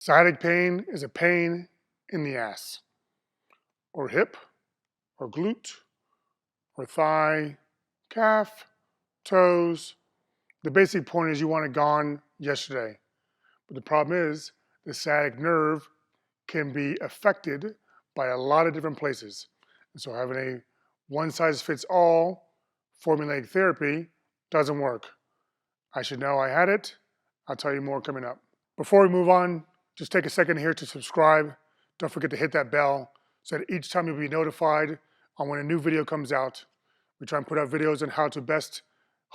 Sciatic pain is a pain in the ass, or hip, or glute, or thigh, calf, toes. The basic point is you want it gone yesterday. But the problem is the sciatic nerve can be affected by a lot of different places. And so having a one-size-fits-all formulaic therapy doesn't work. I should know I had it. I'll tell you more coming up. Before we move on, just take a second here to subscribe. Don't forget to hit that bell so that each time you'll be notified on when a new video comes out. We try and put out videos on how to best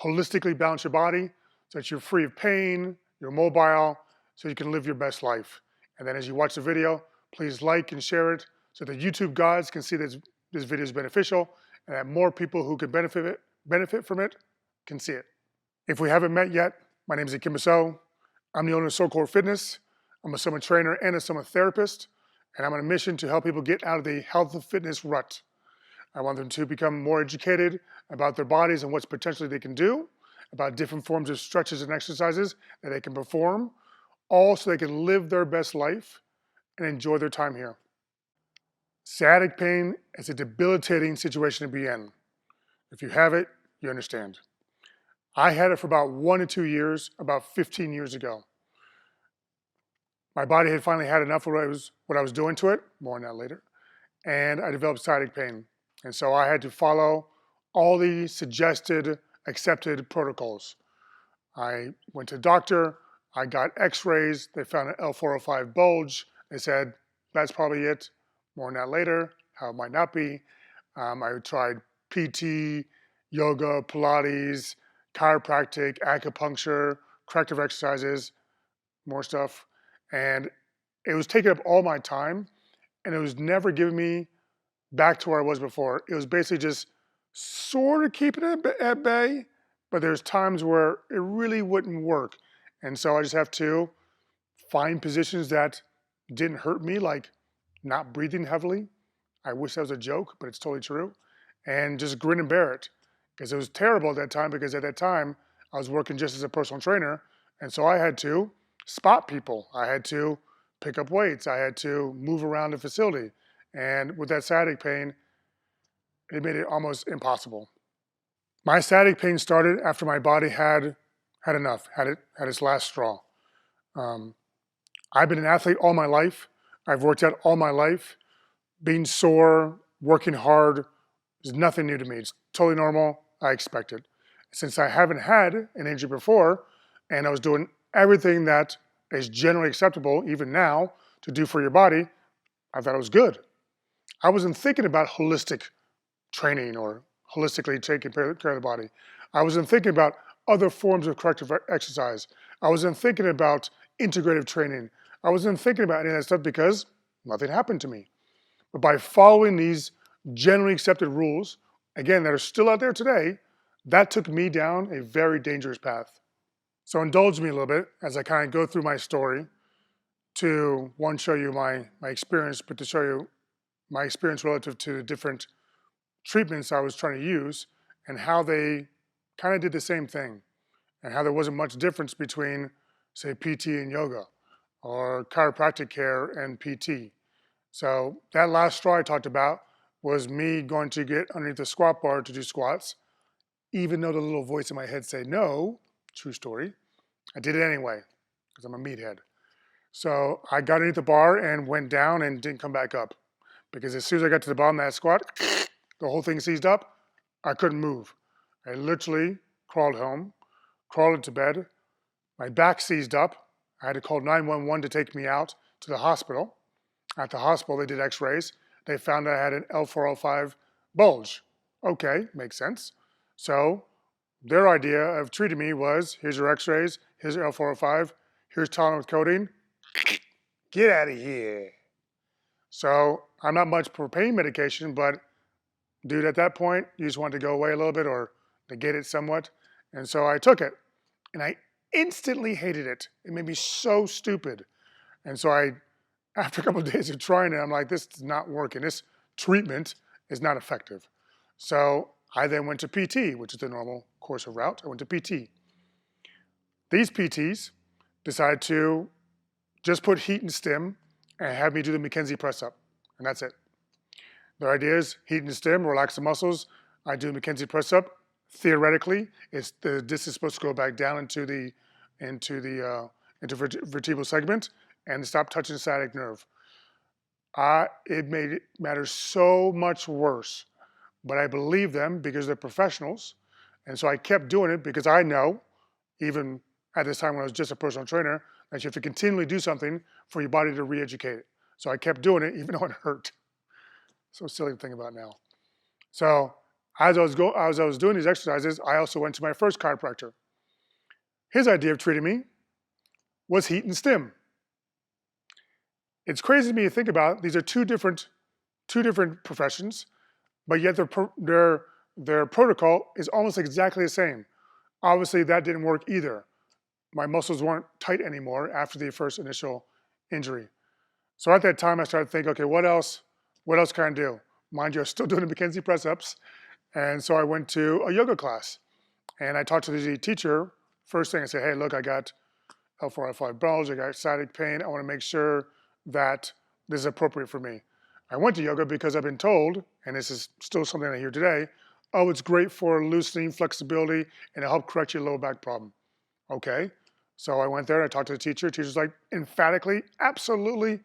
holistically balance your body so that you're free of pain, you're mobile, so you can live your best life. And then as you watch the video, please like and share it so that YouTube gods can see that this video is beneficial and that more people who can benefit from it can see it. If we haven't met yet, my name is Akim So. I'm the owner of SolCore Fitness. I'm a summer trainer and a summer therapist, and I'm on a mission to help people get out of the health and fitness rut. I want them to become more educated about their bodies and what's potentially they can do, about different forms of stretches and exercises that they can perform, all so they can live their best life and enjoy their time here. Sciatic pain is a debilitating situation to be in. If you have it, you understand. I had it for about 1 to 2 years, about 15 years ago. My body had finally had enough of what I was doing to it, more on that later, and I developed sciatic pain. And so I had to follow all the suggested, accepted protocols. I went to the doctor, I got x-rays, they found an L405 bulge. They said, that's probably it, more on that later, how it might not be. I tried PT, yoga, Pilates, chiropractic, acupuncture, corrective exercises, more stuff. And it was taking up all my time, and it was never giving me back to where I was before. It was basically just sort of keeping it at bay, but there's times where it really wouldn't work. And so I just have to find positions that didn't hurt me, like not breathing heavily. I wish that was a joke, but it's totally true. And just grin and bear it. Because it was terrible at that time, because at that time I was working just as a personal trainer. And so I had to spot people. I had to pick up weights. I had to move around the facility. And with that sciatic pain, it made it almost impossible. My sciatic pain started after my body had enough, had its last straw. I've been an athlete all my life. I've worked out all my life. Being sore, working hard is nothing new to me. It's totally normal. I expect it. Since I haven't had an injury before, and I was doing everything that is generally acceptable, even now, to do for your body, I thought it was good. I wasn't thinking about holistic training or holistically taking care of the body. I wasn't thinking about other forms of corrective exercise. I wasn't thinking about integrative training. I wasn't thinking about any of that stuff because nothing happened to me. But by following these generally accepted rules, again, that are still out there today, that took me down a very dangerous path. So indulge me a little bit as I kind of go through my story to, one, show you my experience, but to show you my experience relative to the different treatments I was trying to use and how they kind of did the same thing and how there wasn't much difference between, say, PT and yoga or chiropractic care and PT. So that last straw I talked about was me going to get underneath the squat bar to do squats, even though the little voice in my head said no. True story. I did it anyway because I'm a meathead. So I got underneath the bar and went down and didn't come back up because as soon as I got to the bottom of that squat, the whole thing seized up. I couldn't move. I literally crawled home, crawled into bed. My back seized up. I had to call 911 to take me out to the hospital. At the hospital, they did x-rays. They found I had an L405 bulge. Okay, makes sense. So their idea of treating me was, here's your x-rays, here's your L405, here's Tylenol with codeine. Get out of here. So I'm not much for pain medication, but dude, at that point, you just wanted to go away a little bit or negate it somewhat. And so I took it, and I instantly hated it. It made me so stupid. And so after a couple of days of trying it, I'm like, this is not working. This treatment is not effective. So I then went to PT, which is the normal course of route. I went to PT. These PTs decided to just put heat and stim and have me do the McKenzie press up, and that's it. The idea is heat and stim, relax the muscles. I do the McKenzie press up. Theoretically, the disc is supposed to go back down into vertebral segment and stop touching the sciatic nerve. It made it matter so much worse, but I believe them because they're professionals, and so I kept doing it because I know, even at this time when I was just a personal trainer, that you have to continually do something for your body to re-educate it. So I kept doing it even though it hurt. So silly to think about now. So as I was doing these exercises, I also went to my first chiropractor. His idea of treating me was heat and stim. It's crazy to me to think about. These are two different professions, but yet their protocol is almost exactly the same. Obviously, that didn't work either. My muscles weren't tight anymore after the first initial injury. So at that time, I started thinking, okay, what else can I do? Mind you, I was still doing the McKenzie press-ups. And so I went to a yoga class. And I talked to the teacher. First thing I said, hey, look, I got L4, L5 bulge, I got sciatic pain. I want to make sure that this is appropriate for me. I went to yoga because I've been told, and this is still something I hear today, oh, it's great for loosening, flexibility, and it'll help correct your lower back problem. Okay. So I went there, I talked to the teacher. The teacher's like, emphatically, absolutely,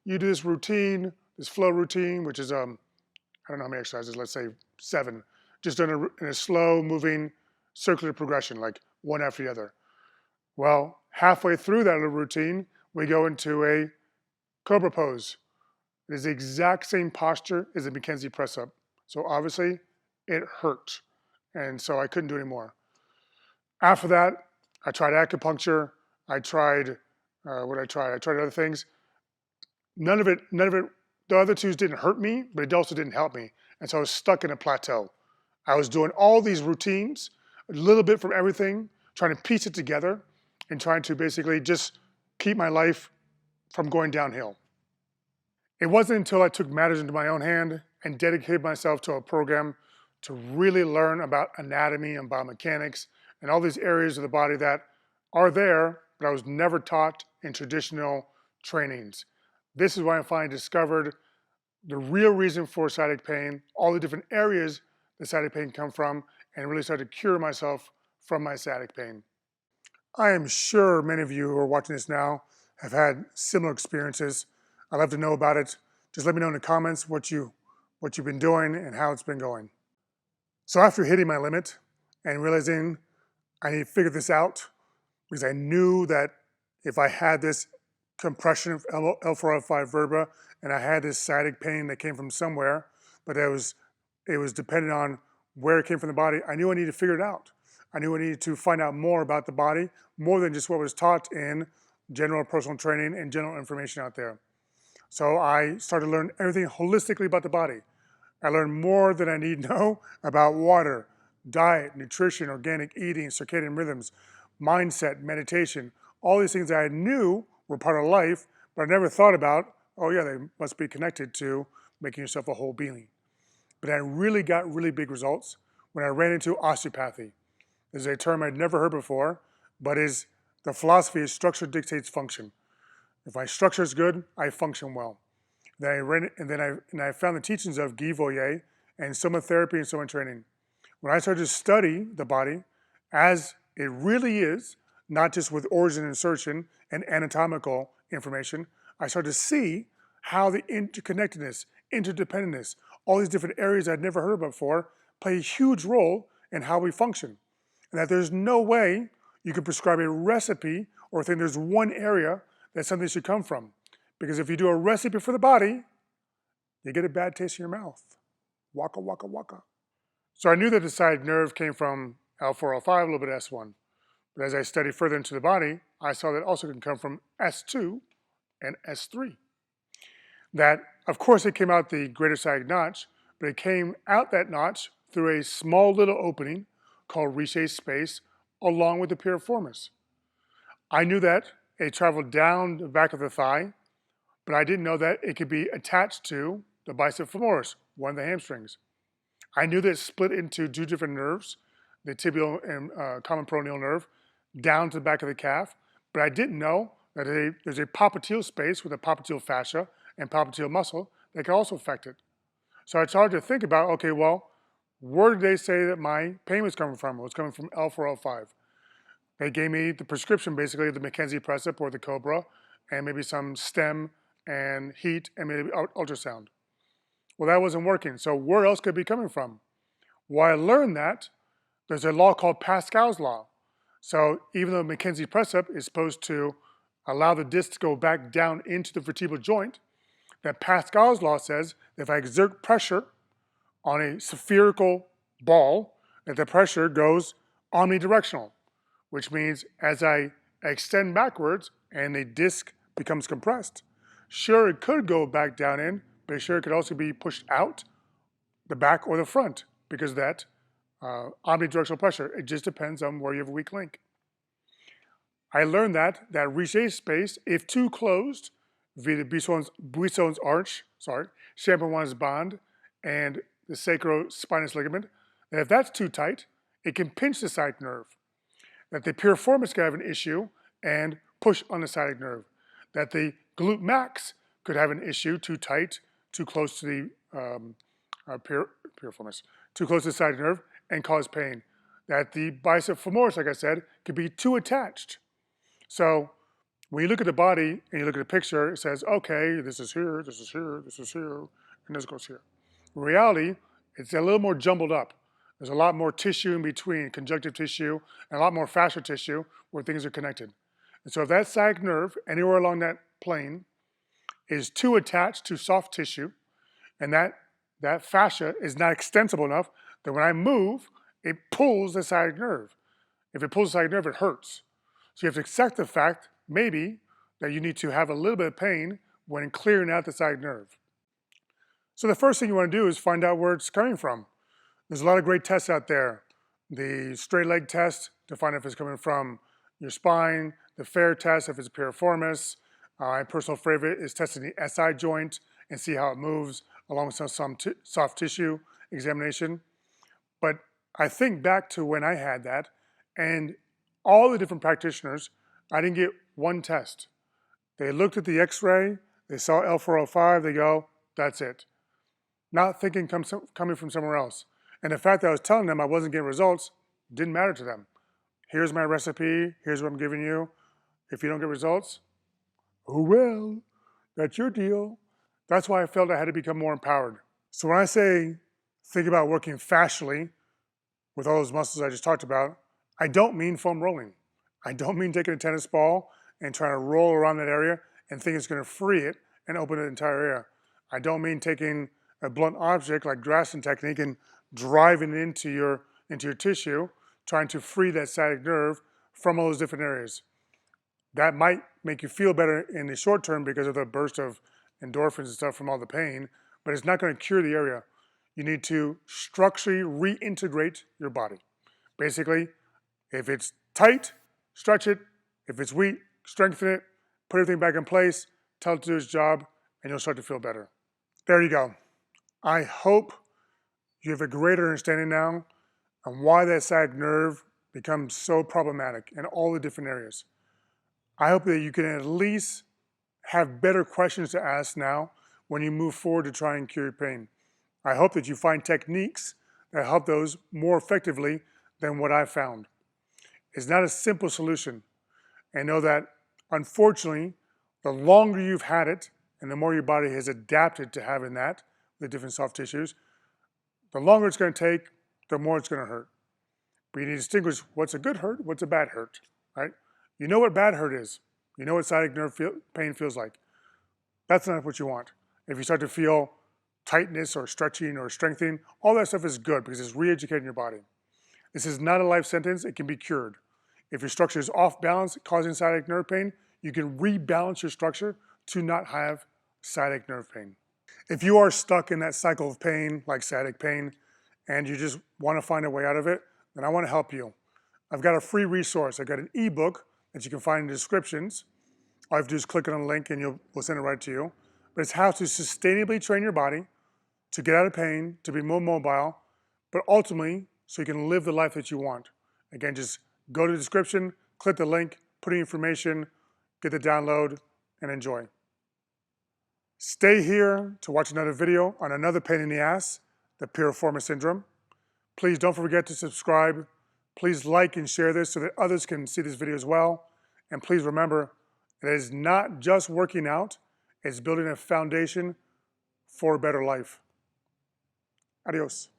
you do this routine, this flow routine, which is, I don't know how many exercises, let's say 7, just done in a slow moving circular progression, like one after the other. Well, halfway through that little routine, we go into a cobra pose. It is the exact same posture as a McKenzie press up. So obviously it hurt. And so I couldn't do anymore. After that, I tried acupuncture. I tried, what I tried? I tried other things. None of it, the other twos didn't hurt me, but it also didn't help me. And so I was stuck in a plateau. I was doing all these routines, a little bit from everything, trying to piece it together and trying to basically just keep my life from going downhill. It wasn't until I took matters into my own hand and dedicated myself to a program to really learn about anatomy and biomechanics and all these areas of the body that are there, but I was never taught in traditional trainings. This is why I finally discovered the real reason for sciatic pain, all the different areas that sciatic pain come from, and really started to cure myself from my sciatic pain. I am sure many of you who are watching this now have had similar experiences. I'd love to know about it. Just let me know in the comments what you've been doing and how it's been going. So after hitting my limit and realizing I need to figure this out, because I knew that if I had this compression of L4, L5 vertebra and I had this sciatic pain that came from somewhere, but it was dependent on where it came from the body, I knew I needed to figure it out. I knew I needed to find out more about the body, more than just what was taught in general personal training and general information out there. So I started to learn everything holistically about the body. I learned more than I need to know about water, diet, nutrition, organic eating, circadian rhythms, mindset, meditation, all these things that I knew were part of life, but I never thought about, oh yeah, they must be connected to making yourself a whole being. But I really got really big results when I ran into osteopathy. This is a term I'd never heard before, but the philosophy is structure dictates function. If my structure is good, I function well. Then I found the teachings of Guy Voyer and somatherapy and soma training. When I started to study the body as it really is, not just with origin insertion and anatomical information, I started to see how the interconnectedness, interdependentness, all these different areas I'd never heard of before play a huge role in how we function. And that there's no way you can prescribe a recipe or think there's one area that something should come from. Because if you do a recipe for the body, you get a bad taste in your mouth. Waka, waka, waka. So I knew that the sciatic nerve came from L4, L5, a little bit S1. But as I studied further into the body, I saw that it also can come from S2 and S3. That, of course, it came out the greater sciatic notch, but it came out that notch through a small little opening called reshaped space along with the piriformis. I knew that it traveled down the back of the thigh, but I didn't know that it could be attached to the bicep femoris, one of the hamstrings. I knew that it split into 2 different nerves, the tibial and common peroneal nerve, down to the back of the calf, but I didn't know that there's a popliteal space with a popliteal fascia and popliteal muscle that can also affect it. So it's hard to think about, okay, well, where did they say that my pain was coming from? It was coming from L4, L5. They gave me the prescription, basically, the McKenzie Pressip or the Cobra, and maybe some stem and heat and maybe ultrasound. Well, that wasn't working. So where else could it be coming from? Well, I learned that there's a law called Pascal's law. So even though McKenzie Pressip is supposed to allow the disc to go back down into the vertebral joint, that Pascal's law says that if I exert pressure on a spherical ball, that the pressure goes omnidirectional, which means as I extend backwards and the disc becomes compressed, sure, it could go back down in, but sure, it could also be pushed out the back or the front because of that omnidirectional pressure. It just depends on where you have a weak link. I learned that reach space, if too closed, via the Buisson's arch, Champomois's bond, and the sacrospinous ligament, that if that's too tight, it can pinch the sciatic nerve. That the piriformis could have an issue and push on the sciatic nerve. That the glute max could have an issue, too tight, too close to the piriformis, too close to the sciatic nerve, and cause pain. That the bicep femoris, like I said, could be too attached. So when you look at the body and you look at the picture, it says, okay, this is here, this is here, this is here, and this goes here. In reality, it's a little more jumbled up. There's a lot more tissue in between, conjunctive tissue, and a lot more fascial tissue where things are connected. And so if that sciatic nerve, anywhere along that plane, is too attached to soft tissue, and that fascia is not extensible enough, that when I move, it pulls the sciatic nerve. If it pulls the sciatic nerve, it hurts. So you have to accept the fact, maybe, that you need to have a little bit of pain when clearing out the sciatic nerve. So the first thing you want to do is find out where it's coming from. There's a lot of great tests out there. The straight leg test to find if it's coming from your spine, the fair test if it's piriformis. My personal favorite is testing the SI joint and see how it moves along with some soft tissue examination. But I think back to when I had that, and all the different practitioners, I didn't get one test. They looked at the x-ray, they saw L405, they go, that's it. Not thinking coming from somewhere else. And the fact that I was telling them I wasn't getting results didn't matter to them. Here's my recipe, here's what I'm giving you. If you don't get results, oh well, that's your deal. That's why I felt I had to become more empowered. So when I say think about working fascially with all those muscles I just talked about, I don't mean foam rolling. I don't mean taking a tennis ball and trying to roll around that area and think it's going to free it and open the entire area. I don't mean taking a blunt object like Drassen technique and driving it into your tissue, trying to free that sciatic nerve from all those different areas. That might make you feel better in the short term because of the burst of endorphins and stuff from all the pain, but it's not going to cure the area. You need to structurally reintegrate your body. Basically, if it's tight, stretch it. If it's weak, strengthen it. Put everything back in place. Tell it to do its job, and you'll start to feel better. There you go. I hope you have a greater understanding now on why that sciatic nerve becomes so problematic in all the different areas. I hope that you can at least have better questions to ask now when you move forward to try and cure your pain. I hope that you find techniques that help those more effectively than what I found. It's not a simple solution. And know that, unfortunately, the longer you've had it and the more your body has adapted to having that, the different soft tissues, the longer it's going to take, the more it's going to hurt. But you need to distinguish what's a good hurt, what's a bad hurt, right? You know what bad hurt is. You know what sciatic nerve pain feels like. That's not what you want. If you start to feel tightness or stretching or strengthening, all that stuff is good because it's re-educating your body. This is not a life sentence. It can be cured. If your structure is off balance, causing sciatic nerve pain, you can rebalance your structure to not have sciatic nerve pain. If you are stuck in that cycle of pain, like sciatic pain, and you just want to find a way out of it, then I want to help you. I've got a free resource. I've got an ebook that you can find in the descriptions. All you have to do is click on a link and we'll send it right to you. But it's how to sustainably train your body to get out of pain, to be more mobile, but ultimately so you can live the life that you want. Again, just go to the description, click the link, put in information, get the download, and enjoy. Stay here to watch another video on another pain in the ass, the piriformis syndrome. Please don't forget to subscribe. Please like and share this so that others can see this video as well. And please remember, it is not just working out, it's building a foundation for a better life. Adios.